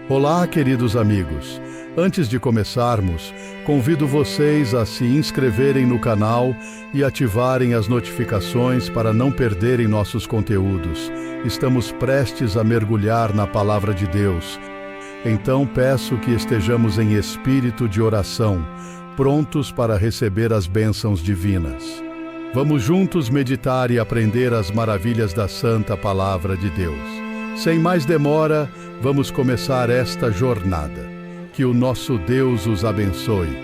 Olá, queridos amigos. Antes de começarmos, convido vocês a se inscreverem no canal e ativarem as notificações para não perderem nossos conteúdos. Estamos prestes a mergulhar na Palavra de Deus. Então peço que estejamos em espírito de oração, prontos para receber as bênçãos divinas. Vamos juntos meditar e aprender as maravilhas da Santa Palavra de Deus. Sem mais demora, vamos começar esta jornada. Que o nosso Deus os abençoe.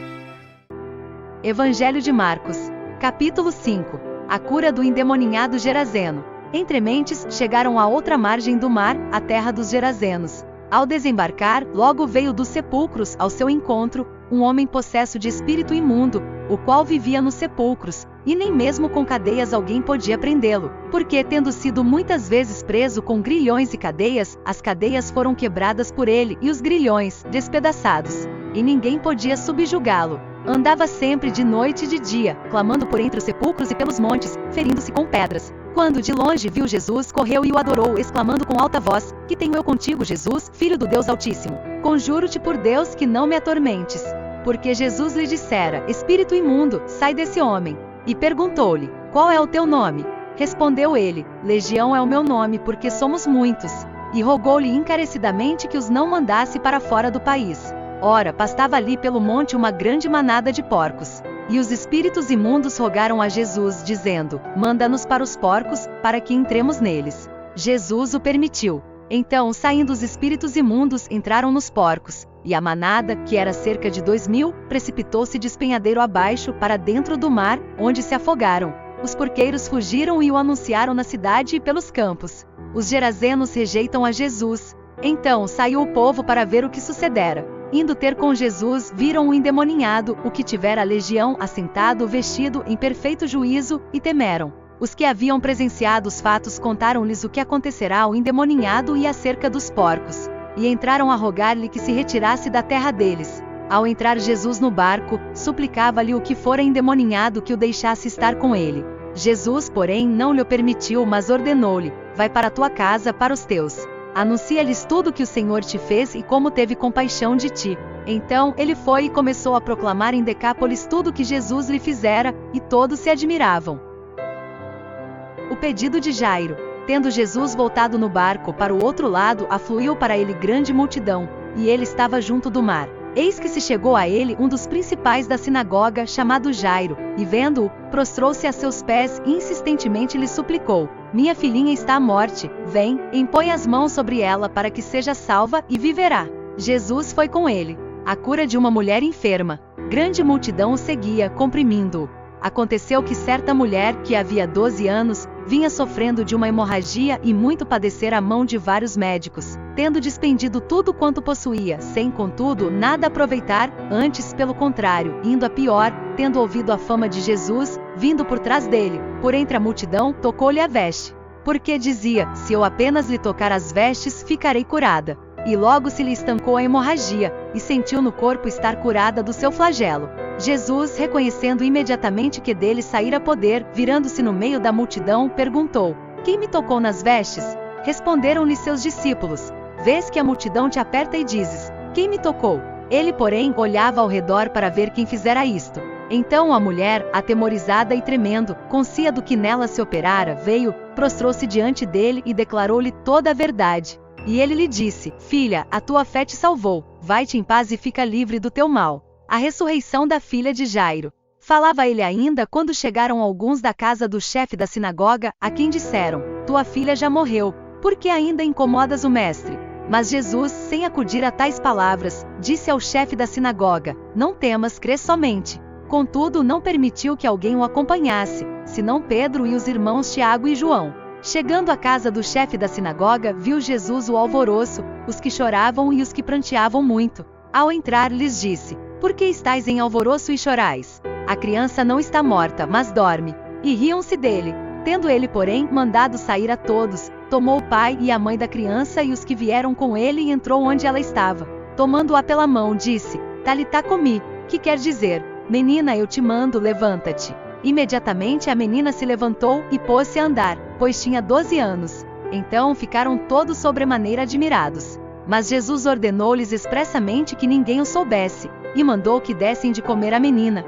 Evangelho de Marcos, capítulo 5. A cura do endemoninhado Gerazeno. Entre mentes, chegaram à outra margem do mar, a terra dos Gerazenos. Ao desembarcar, logo veio dos sepulcros ao seu encontro um homem possesso de espírito imundo, o qual vivia nos sepulcros, e nem mesmo com cadeias alguém podia prendê-lo, porque, tendo sido muitas vezes preso com grilhões e cadeias, as cadeias foram quebradas por ele e os grilhões despedaçados, e ninguém podia subjugá-lo. Andava sempre de noite e de dia, clamando por entre os sepulcros e pelos montes, ferindo-se com pedras. Quando de longe viu Jesus, correu e o adorou, exclamando com alta voz: Que tenho eu contigo, Jesus, Filho do Deus Altíssimo? Conjuro-te por Deus que não me atormentes. Porque Jesus lhe dissera: Espírito imundo, sai desse homem. E perguntou-lhe: Qual é o teu nome? Respondeu ele: Legião é o meu nome, porque somos muitos. E rogou-lhe encarecidamente que os não mandasse para fora do país. Ora, pastava ali pelo monte uma grande manada de porcos. E os espíritos imundos rogaram a Jesus, dizendo: Manda-nos para os porcos, para que entremos neles. Jesus o permitiu. Então, saindo os espíritos imundos, entraram nos porcos, e a manada, que era cerca de 2.000, precipitou-se despenhadeiro abaixo para dentro do mar, onde se afogaram. Os porqueiros fugiram e o anunciaram na cidade e pelos campos. Os gerazenos rejeitam a Jesus. Então saiu o povo para ver o que sucedera. Indo ter com Jesus, viram o endemoninhado, o que tivera a legião, assentado, vestido em perfeito juízo, e temeram. Os que haviam presenciado os fatos contaram-lhes o que acontecerá ao endemoninhado e acerca dos porcos. E entraram a rogar-lhe que se retirasse da terra deles. Ao entrar Jesus no barco, suplicava-lhe o que fora endemoninhado que o deixasse estar com ele. Jesus, porém, não lhe o permitiu, mas ordenou-lhe: Vai para a tua casa, para os teus. Anuncia-lhes tudo o que o Senhor te fez e como teve compaixão de ti. Então, ele foi e começou a proclamar em Decápolis tudo o que Jesus lhe fizera, e todos se admiravam. O pedido de Jairo. Tendo Jesus voltado no barco para o outro lado, afluiu para ele grande multidão, e ele estava junto do mar. Eis que se chegou a ele um dos principais da sinagoga, chamado Jairo, e vendo-o, prostrou-se a seus pés e insistentemente lhe suplicou: Minha filhinha está à morte, vem, impõe as mãos sobre ela para que seja salva e viverá. Jesus foi com ele. A cura de uma mulher enferma. Grande multidão o seguia, comprimindo-o. Aconteceu que certa mulher, que havia 12 anos, vinha sofrendo de uma hemorragia e muito padecer à mão de vários médicos, tendo despendido tudo quanto possuía, sem, contudo, nada aproveitar, antes, pelo contrário, indo a pior, tendo ouvido a fama de Jesus, vindo por trás dele, por entre a multidão, tocou-lhe a veste. Porque dizia: Se eu apenas lhe tocar as vestes, ficarei curada. E logo se lhe estancou a hemorragia, e sentiu no corpo estar curada do seu flagelo. Jesus, reconhecendo imediatamente que dele saíra poder, virando-se no meio da multidão, perguntou: Quem me tocou nas vestes? Responderam-lhe seus discípulos: Vês que a multidão te aperta e dizes: Quem me tocou? Ele, porém, olhava ao redor para ver quem fizera isto. Então a mulher, atemorizada e tremendo, conscia do que nela se operara, veio, prostrou-se diante dele e declarou-lhe toda a verdade. E ele lhe disse: Filha, a tua fé te salvou, vai-te em paz e fica livre do teu mal. A ressurreição da filha de Jairo. Falava ele ainda quando chegaram alguns da casa do chefe da sinagoga, a quem disseram: Tua filha já morreu, por que ainda incomodas o mestre? Mas Jesus, sem acudir a tais palavras, disse ao chefe da sinagoga: Não temas, crê somente. Contudo, não permitiu que alguém o acompanhasse, senão Pedro e os irmãos Tiago e João. Chegando à casa do chefe da sinagoga, viu Jesus o alvoroço, os que choravam e os que pranteavam muito. Ao entrar, lhes disse: Por que estáis em alvoroço e chorais? A criança não está morta, mas dorme. E riam-se dele. Tendo ele, porém, mandado sair a todos, tomou o pai e a mãe da criança e os que vieram com ele e entrou onde ela estava. Tomando-a pela mão, disse: Talitá cumi, que quer dizer: Menina, eu te mando, levanta-te. Imediatamente a menina se levantou e pôs-se a andar, pois tinha 12 anos. Então ficaram todos sobremaneira admirados. Mas Jesus ordenou-lhes expressamente que ninguém o soubesse, e mandou que dessem de comer à menina.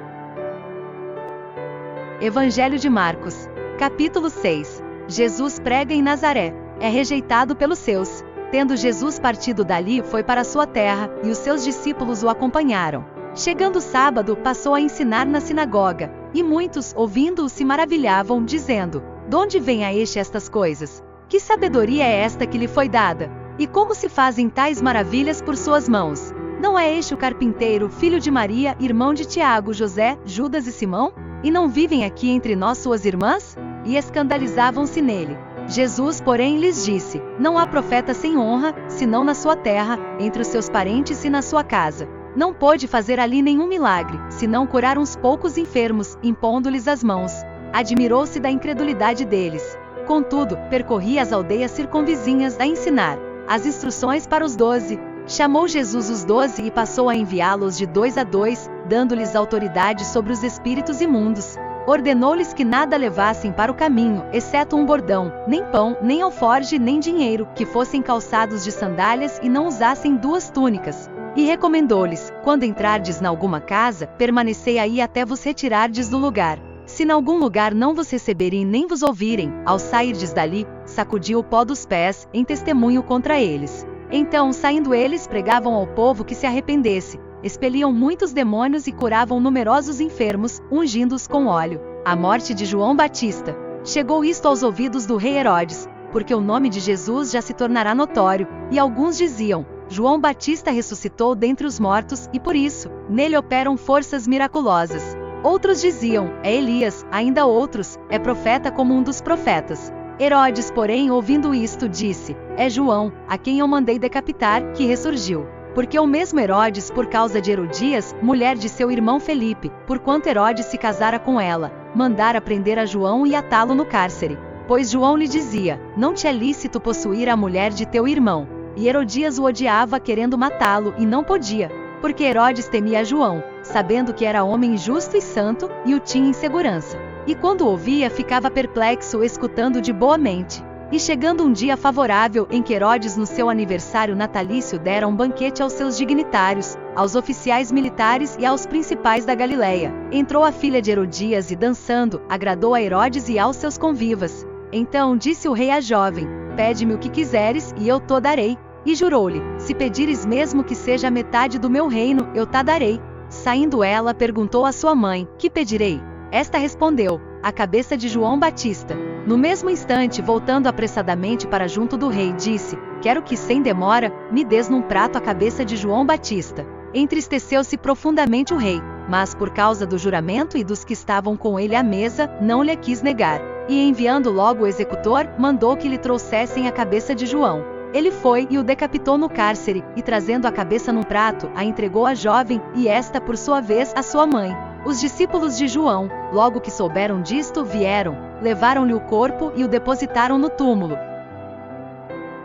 Evangelho de Marcos, capítulo 6. Jesus prega em Nazaré. É rejeitado pelos seus. Tendo Jesus partido dali, foi para sua terra, e os seus discípulos o acompanharam. Chegando o sábado, passou a ensinar na sinagoga, e muitos, ouvindo-o, se maravilhavam, dizendo: "De onde vem a este estas coisas? Que sabedoria é esta que lhe foi dada? E como se fazem tais maravilhas por suas mãos? Não é este o carpinteiro, filho de Maria, irmão de Tiago, José, Judas e Simão? E não vivem aqui entre nós suas irmãs?" E escandalizavam-se nele. Jesus, porém, lhes disse: "Não há profeta sem honra, senão na sua terra, entre os seus parentes e na sua casa. Não pôde fazer ali nenhum milagre, senão curar uns poucos enfermos, impondo-lhes as mãos." Admirou-se da incredulidade deles. Contudo, percorria as aldeias circunvizinhas a ensinar as instruções para os 12. Chamou Jesus os 12 e passou a enviá-los de 2 a 2, dando-lhes autoridade sobre os espíritos imundos. Ordenou-lhes que nada levassem para o caminho, exceto um bordão, nem pão, nem alforje, nem dinheiro, que fossem calçados de sandálias e não usassem 2 túnicas. E recomendou-lhes: "Quando entrardes na alguma casa, permanecei aí até vos retirardes do lugar. Se em algum lugar não vos receberem nem vos ouvirem, ao sairdes dali, sacudiu o pó dos pés, em testemunho contra eles." Então, saindo eles, pregavam ao povo que se arrependesse, expeliam muitos demônios e curavam numerosos enfermos, ungindo-os com óleo. A morte de João Batista. Chegou isto aos ouvidos do rei Herodes, porque o nome de Jesus já se tornará notório, e alguns diziam: "João Batista ressuscitou dentre os mortos, e por isso, nele operam forças miraculosas." Outros diziam: "É Elias", ainda outros: "É profeta como um dos profetas." Herodes, porém, ouvindo isto, disse: "É João, a quem eu mandei decapitar, que ressurgiu." Porque o mesmo Herodes, por causa de Herodias, mulher de seu irmão Felipe, porquanto Herodes se casara com ela, mandara prender a João e atá-lo no cárcere. Pois João lhe dizia: "Não te é lícito possuir a mulher de teu irmão." E Herodias o odiava, querendo matá-lo, e não podia, porque Herodes temia João, sabendo que era homem justo e santo, e o tinha em segurança. E quando o ouvia, ficava perplexo, escutando de boa mente. E chegando um dia favorável, em que Herodes no seu aniversário natalício dera um banquete aos seus dignitários, aos oficiais militares e aos principais da Galileia, entrou a filha de Herodias e, dançando, agradou a Herodes e aos seus convivas. Então disse o rei à jovem: "Pede-me o que quiseres, e eu te darei." E jurou-lhe: "Se pedires mesmo que seja a metade do meu reino, eu te darei." Saindo ela, perguntou à sua mãe: "Que pedirei?" Esta respondeu: "A cabeça de João Batista." No mesmo instante, voltando apressadamente para junto do rei, disse: "Quero que, sem demora, me des num prato a cabeça de João Batista." Entristeceu-se profundamente o rei, mas por causa do juramento e dos que estavam com ele à mesa, não lhe quis negar. E enviando logo o executor, mandou que lhe trouxessem a cabeça de João. Ele foi e o decapitou no cárcere, e trazendo a cabeça num prato, a entregou à jovem, e esta, por sua vez, à sua mãe. Os discípulos de João, logo que souberam disto, vieram, levaram-lhe o corpo e o depositaram no túmulo.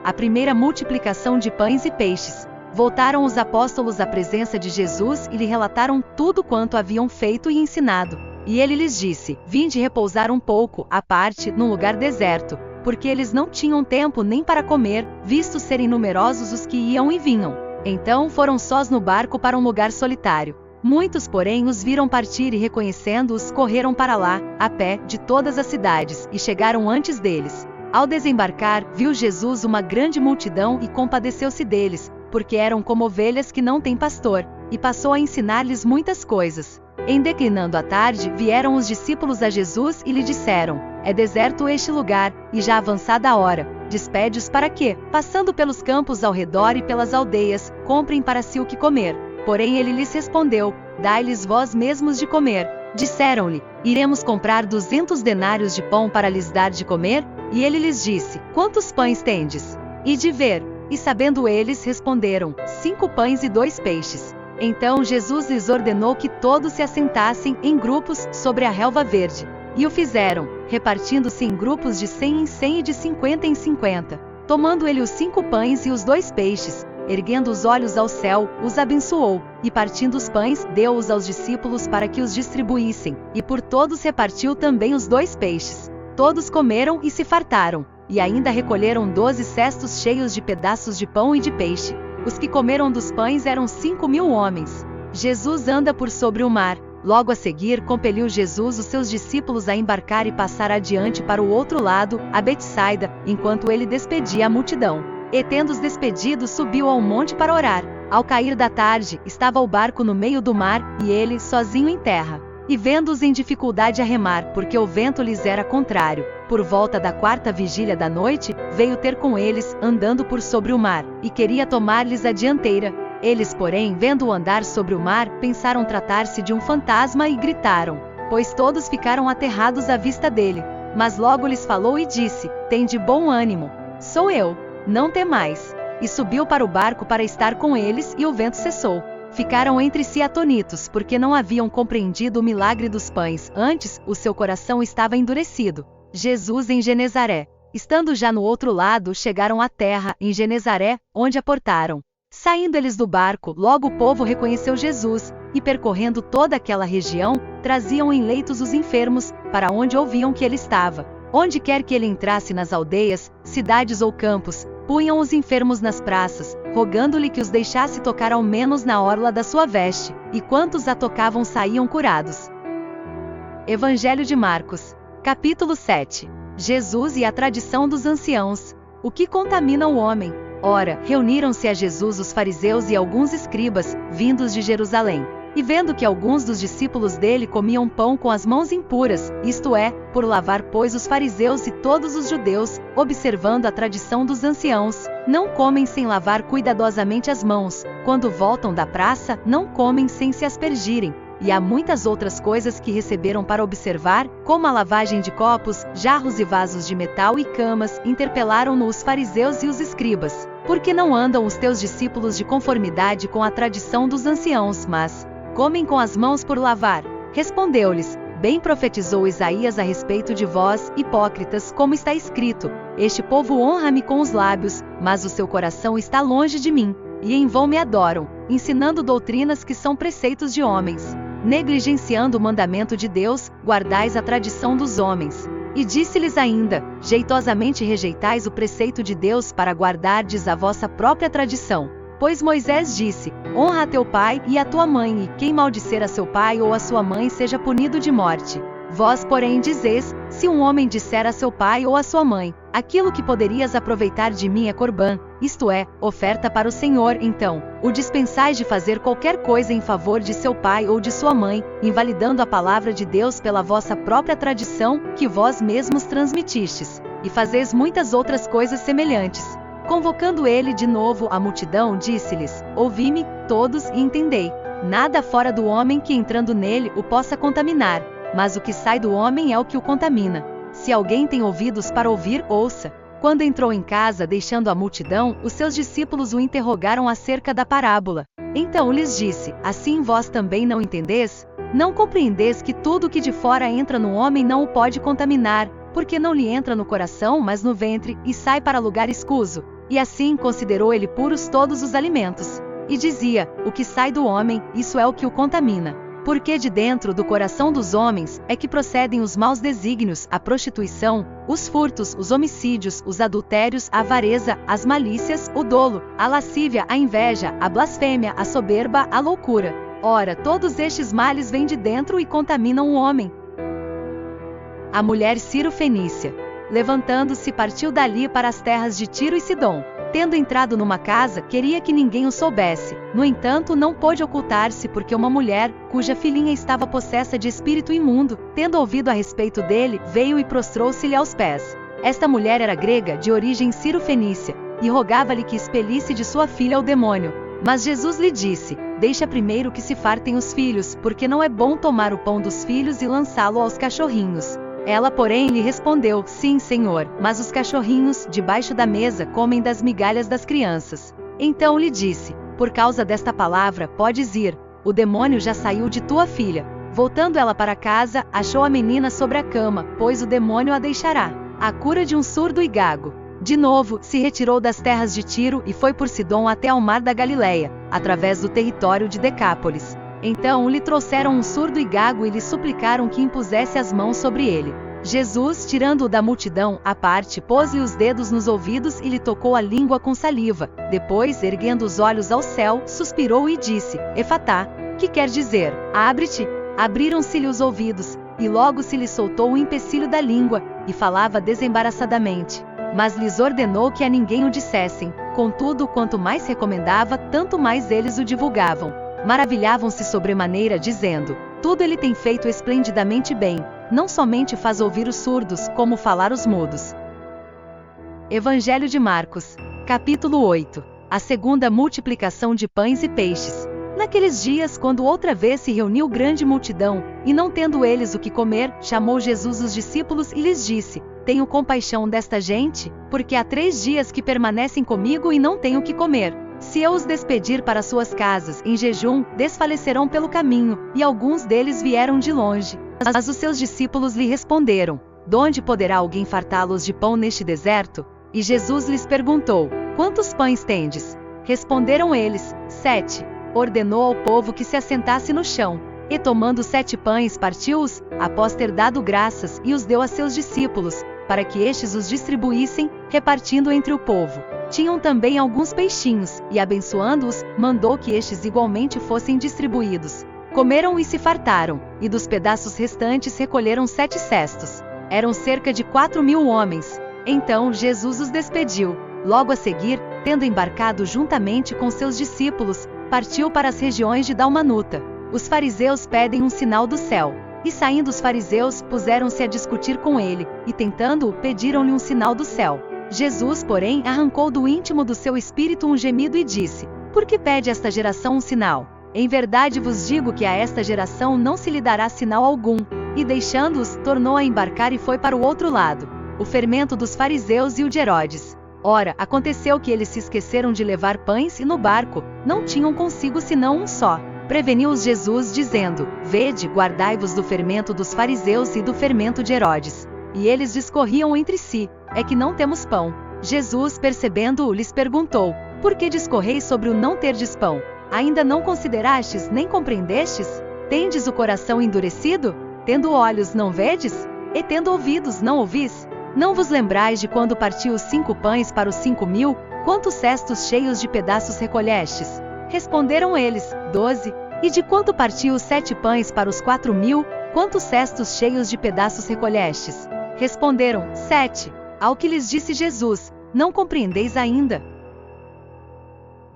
A primeira multiplicação de pães e peixes. Voltaram os apóstolos à presença de Jesus e lhe relataram tudo quanto haviam feito e ensinado. E ele lhes disse: "Vinde repousar um pouco, à parte, num lugar deserto." Porque eles não tinham tempo nem para comer, visto serem numerosos os que iam e vinham. Então foram sós no barco para um lugar solitário. Muitos, porém, os viram partir e, reconhecendo-os, correram para lá, a pé, de todas as cidades, e chegaram antes deles. Ao desembarcar, viu Jesus uma grande multidão e compadeceu-se deles, porque eram como ovelhas que não têm pastor, e passou a ensinar-lhes muitas coisas. Em declinando a tarde, vieram os discípulos a Jesus e lhe disseram: "É deserto este lugar, e já avançada a hora. Despede-os para que, passando pelos campos ao redor e pelas aldeias, comprem para si o que comer." Porém ele lhes respondeu: "Dai-lhes vós mesmos de comer." Disseram-lhe: "Iremos comprar 200 denários de pão para lhes dar de comer?" E ele lhes disse: "Quantos pães tendes? E de ver." E sabendo eles, responderam: 5 pães e 2 peixes. Então Jesus lhes ordenou que todos se assentassem, em grupos, sobre a relva verde. E o fizeram, repartindo-se em grupos de 100 em 100 e de 50 em 50. Tomando ele os 5 pães e os 2 peixes, erguendo os olhos ao céu, os abençoou, e partindo os pães, deu-os aos discípulos para que os distribuíssem, e por todos repartiu também os 2 peixes. Todos comeram e se fartaram, e ainda recolheram 12 cestos cheios de pedaços de pão e de peixe. Os que comeram dos pães eram 5.000 homens. Jesus anda por sobre o mar. Logo a seguir compeliu Jesus os seus discípulos a embarcar e passar adiante para o outro lado, a Betsaida, enquanto ele despedia a multidão. E tendo-os despedido, subiu ao monte para orar. Ao cair da tarde, estava o barco no meio do mar, e ele, sozinho em terra. E vendo-os em dificuldade a remar, porque o vento lhes era contrário, por volta da 4ª vigília da noite, veio ter com eles, andando por sobre o mar, e queria tomar-lhes a dianteira. Eles, porém, vendo-o andar sobre o mar, pensaram tratar-se de um fantasma e gritaram, pois todos ficaram aterrados à vista dele. Mas logo lhes falou e disse: Tende bom ânimo, sou eu, não temais. E subiu para o barco para estar com eles, e o vento cessou. Ficaram entre si atonitos, porque não haviam compreendido o milagre dos pães, antes, o seu coração estava endurecido. Jesus em Genezaré. Estando já no outro lado, chegaram à terra, em Genezaré, onde aportaram. Saindo eles do barco, logo o povo reconheceu Jesus, e percorrendo toda aquela região, traziam em leitos os enfermos, para onde ouviam que ele estava. Onde quer que ele entrasse nas aldeias, cidades ou campos, punham os enfermos nas praças, rogando-lhe que os deixasse tocar ao menos na orla da sua veste, e quantos a tocavam saíam curados. Evangelho de Marcos, capítulo 7. Jesus e a tradição dos anciãos. O que contamina o homem? Ora, reuniram-se a Jesus os fariseus e alguns escribas, vindos de Jerusalém. E vendo que alguns dos discípulos dele comiam pão com as mãos impuras, isto é, por lavar pois os fariseus e todos os judeus, observando a tradição dos anciãos, não comem sem lavar cuidadosamente as mãos, quando voltam da praça, não comem sem se aspergirem. E há muitas outras coisas que receberam para observar, como a lavagem de copos, jarros e vasos de metal e camas, interpelaram-no os fariseus e os escribas. Por que não andam os teus discípulos de conformidade com a tradição dos anciãos, mas comem com as mãos por lavar? Respondeu-lhes: Bem profetizou Isaías a respeito de vós, hipócritas, como está escrito: Este povo honra-me com os lábios, mas o seu coração está longe de mim, e em vão me adoram, ensinando doutrinas que são preceitos de homens. Negligenciando o mandamento de Deus, guardais a tradição dos homens. E disse-lhes ainda: Jeitosamente rejeitais o preceito de Deus para guardardes a vossa própria tradição. Pois Moisés disse: Honra a teu pai e a tua mãe, e quem maldisser a seu pai ou a sua mãe seja punido de morte. Vós, porém, dizeis: Se um homem disser a seu pai ou a sua mãe: Aquilo que poderias aproveitar de mim é corbã, isto é, oferta para o Senhor, então, o dispensais de fazer qualquer coisa em favor de seu pai ou de sua mãe, invalidando a palavra de Deus pela vossa própria tradição, que vós mesmos transmitistes, e fazeis muitas outras coisas semelhantes. Convocando ele de novo a multidão, disse-lhes: Ouvi-me, todos, e entendei. Nada fora do homem que entrando nele o possa contaminar, mas o que sai do homem é o que o contamina. Se alguém tem ouvidos para ouvir, ouça. Quando entrou em casa deixando a multidão, os seus discípulos o interrogaram acerca da parábola. Então lhes disse: Assim vós também não entendeis? Não compreendeis que tudo que de fora entra no homem não o pode contaminar, porque não lhe entra no coração, mas no ventre, e sai para lugar escuso? E assim considerou ele puros todos os alimentos. E dizia: O que sai do homem, isso é o que o contamina. Porque de dentro do coração dos homens é que procedem os maus desígnios, a prostituição, os furtos, os homicídios, os adultérios, a avareza, as malícias, o dolo, a lascívia, a inveja, a blasfêmia, a soberba, a loucura. Ora, todos estes males vêm de dentro e contaminam o homem. A mulher Ciro-fenícia, levantando-se, partiu dali para as terras de Tiro e Sidom. Tendo entrado numa casa, queria que ninguém o soubesse. No entanto, não pôde ocultar-se, porque uma mulher, cuja filhinha estava possessa de espírito imundo, tendo ouvido a respeito dele, veio e prostrou-se-lhe aos pés. Esta mulher era grega, de origem Ciro-fenícia, e rogava-lhe que expelisse de sua filha o demônio. Mas Jesus lhe disse: Deixa primeiro que se fartem os filhos, porque não é bom tomar o pão dos filhos e lançá-lo aos cachorrinhos. Ela, porém, lhe respondeu: Sim, Senhor, mas os cachorrinhos, debaixo da mesa, comem das migalhas das crianças. Então lhe disse: Por causa desta palavra, podes ir, o demônio já saiu de tua filha. Voltando ela para casa, achou a menina sobre a cama, pois o demônio a deixará. A cura de um surdo e gago. De novo, se retirou das terras de Tiro e foi por Sidom até ao mar da Galileia, através do território de Decápolis. Então lhe trouxeram um surdo e gago e lhe suplicaram que impusesse as mãos sobre ele. Jesus, tirando-o da multidão à parte, pôs-lhe os dedos nos ouvidos e lhe tocou a língua com saliva. Depois, erguendo os olhos ao céu, suspirou e disse: Efatá, que quer dizer, abre-te. Abriram-se-lhe os ouvidos, e logo se lhe soltou o empecilho da língua, e falava desembaraçadamente. Mas lhes ordenou que a ninguém o dissessem. Contudo, quanto mais recomendava, tanto mais eles o divulgavam. Maravilhavam-se sobremaneira, dizendo: Tudo ele tem feito esplendidamente bem. Não somente faz ouvir os surdos, como falar os mudos. Evangelho de Marcos, capítulo 8. A segunda multiplicação de pães e peixes. Naqueles dias, quando outra vez se reuniu grande multidão, e não tendo eles o que comer, chamou Jesus os discípulos e lhes disse: Tenho compaixão desta gente, porque há 3 dias que permanecem comigo e não tenho o que comer. Se eu os despedir para suas casas, em jejum, desfalecerão pelo caminho, e alguns deles vieram de longe. Mas os seus discípulos lhe responderam: Donde poderá alguém fartá-los de pão neste deserto? E Jesus lhes perguntou: Quantos pães tendes? Responderam eles: 7. Ordenou ao povo que se assentasse no chão. E tomando 7 pães, partiu-os, após ter dado graças, e os deu a seus discípulos, para que estes os distribuíssem, repartindo entre o povo. Tinham também alguns peixinhos, e abençoando-os, mandou que estes igualmente fossem distribuídos. Comeram e se fartaram, e dos pedaços restantes recolheram 7 cestos. Eram cerca de 4.000 homens. Então Jesus os despediu. Logo a seguir, tendo embarcado juntamente com seus discípulos, partiu para as regiões de Dalmanuta. Os fariseus pedem um sinal do céu. E saindo os fariseus, puseram-se a discutir com ele, e tentando-o, pediram-lhe um sinal do céu. Jesus, porém, arrancou do íntimo do seu espírito um gemido e disse: Por que pede esta geração um sinal? Em verdade vos digo que a esta geração não se lhe dará sinal algum. E deixando-os, tornou a embarcar e foi para o outro lado. O fermento dos fariseus e o de Herodes. Ora, aconteceu que eles se esqueceram de levar pães e no barco não tinham consigo senão um só. Preveniu-os Jesus, dizendo: Vede, guardai-vos do fermento dos fariseus e do fermento de Herodes. E eles discorriam entre si: É que não temos pão. Jesus, percebendo-o, lhes perguntou: Por que discorreis sobre o não terdes pão? Ainda não considerastes nem compreendestes? Tendes o coração endurecido? Tendo olhos, não vedes? E tendo ouvidos, não ouvis? Não vos lembrais de quando partiu os 5 pães para os 5.000? Quantos cestos cheios de pedaços recolhestes? Responderam eles: 12. E de quanto partiu os 7 pães para os 4.000? Quantos cestos cheios de pedaços recolhestes? Responderam: 7. Ao que lhes disse Jesus: Não compreendeis ainda?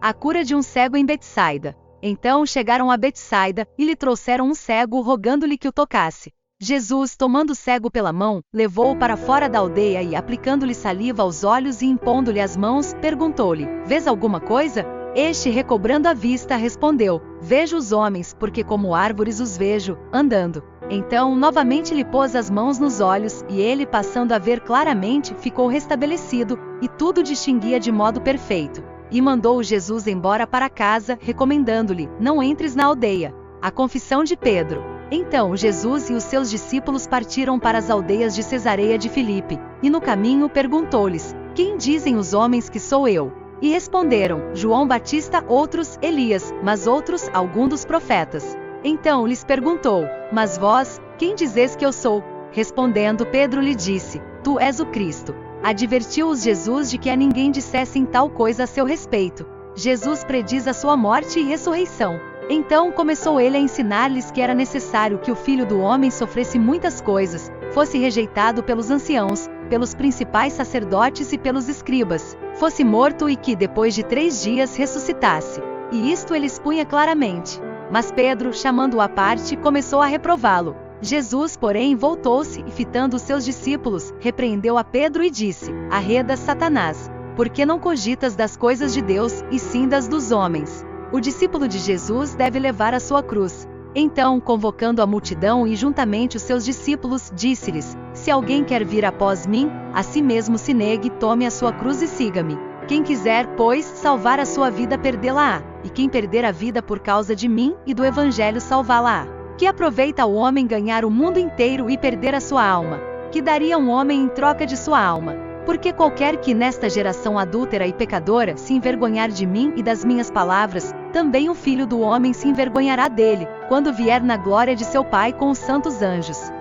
A cura de um cego em Betsaida. Então chegaram a Betsaida, e lhe trouxeram um cego, rogando-lhe que o tocasse. Jesus, tomando o cego pela mão, levou-o para fora da aldeia e, aplicando-lhe saliva aos olhos e impondo-lhe as mãos, perguntou-lhe: Vês alguma coisa? Este, recobrando a vista, respondeu: Vejo os homens, porque como árvores os vejo, andando. Então, novamente lhe pôs as mãos nos olhos, e ele, passando a ver claramente, ficou restabelecido, e tudo distinguia de modo perfeito. E mandou Jesus embora para casa, recomendando-lhe: Não entres na aldeia. A confissão de Pedro. Então Jesus e os seus discípulos partiram para as aldeias de Cesareia de Filipe, e no caminho perguntou-lhes: Quem dizem os homens que sou eu? E responderam: João Batista, outros, Elias, mas outros, algum dos profetas. Então lhes perguntou: Mas vós, quem dizeis que eu sou? Respondendo, Pedro lhe disse: Tu és o Cristo. Advertiu-os Jesus de que a ninguém dissessem tal coisa a seu respeito. Jesus prediz a sua morte e ressurreição. Então começou ele a ensinar-lhes que era necessário que o Filho do Homem sofresse muitas coisas, fosse rejeitado pelos anciãos, pelos principais sacerdotes e pelos escribas, fosse morto e que depois de 3 dias ressuscitasse. E isto ele expunha claramente. Mas Pedro, chamando-o à parte, começou a reprová-lo. Jesus, porém, voltou-se e, fitando os seus discípulos, repreendeu a Pedro e disse: Arreda, Satanás, porque não cogitas das coisas de Deus, e sim das dos homens. O discípulo de Jesus deve levar a sua cruz. Então, convocando a multidão e juntamente os seus discípulos, disse-lhes: Se alguém quer vir após mim, a si mesmo se negue, tome a sua cruz e siga-me. Quem quiser, pois, salvar a sua vida, perdê-la-á, e quem perder a vida por causa de mim e do Evangelho, salvá-la-á. Que aproveita o homem ganhar o mundo inteiro e perder a sua alma? Que daria um homem em troca de sua alma? Porque qualquer que nesta geração adúltera e pecadora se envergonhar de mim e das minhas palavras, também o Filho do Homem se envergonhará dele, quando vier na glória de seu Pai com os santos anjos.